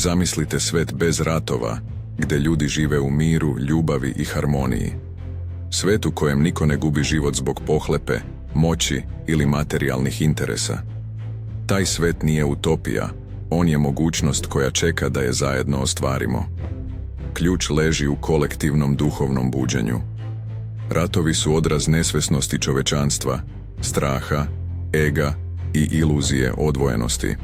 Zamislite svet bez ratova, gdje ljudi žive u miru, ljubavi i harmoniji. Svet u kojem niko ne gubi život zbog pohlepe, moći ili materijalnih interesa. Taj svet nije utopija, on je mogućnost koja čeka da je zajedno ostvarimo. Ključ leži u kolektivnom duhovnom buđenju. Ratovi su odraz nesvesnosti čovečanstva, straha, ega i iluzije odvojenosti.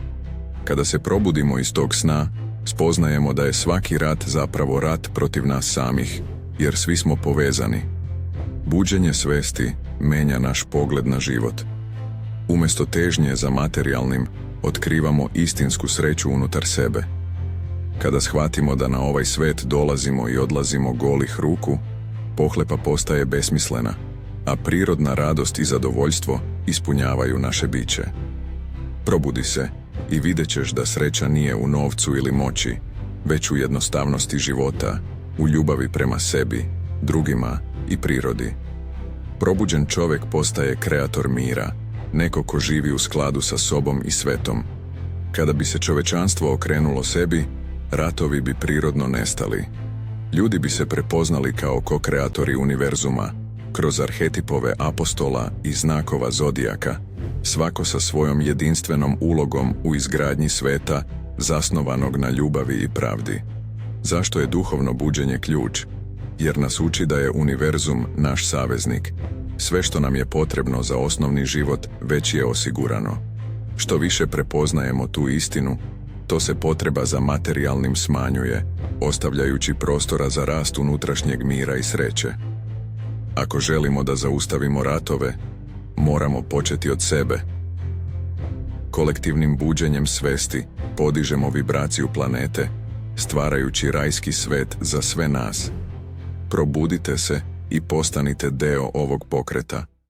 Kada se probudimo iz tog sna, spoznajemo da je svaki rat zapravo rat protiv nas samih, jer svi smo povezani. Buđenje svesti menja naš pogled na život. Umjesto težnje za materijalnim, otkrivamo istinsku sreću unutar sebe. Kada shvatimo da na ovaj svet dolazimo i odlazimo golih ruku, pohlepa postaje besmislena, a prirodna radost i zadovoljstvo ispunjavaju naše biće. Probudi se i vidjet ćeš da sreća nije u novcu ili moći, već u jednostavnosti života, u ljubavi prema sebi, drugima i prirodi. Probuđen čovjek postaje kreator mira, neko ko živi u skladu sa sobom i svetom. Kada bi se čovečanstvo okrenulo sebi, ratovi bi prirodno nestali. Ljudi bi se prepoznali kao ko-kreatori univerzuma, kroz arhetipove apostola i znakova zodijaka, svako sa svojom jedinstvenom ulogom u izgradnji sveta zasnovanog na ljubavi i pravdi. Zašto je duhovno buđenje ključ? Jer nas uči da je univerzum naš saveznik. Sve što nam je potrebno za osnovni život već je osigurano. Što više prepoznajemo tu istinu, to se potreba za materijalnim smanjuje, ostavljajući prostora za rast unutrašnjeg mira i sreće. Ako želimo da zaustavimo ratove, moramo početi od sebe. Kolektivnim buđenjem svesti podižemo vibraciju planete, stvarajući rajski svet za sve nas. Probudite se i postanite deo ovog pokreta.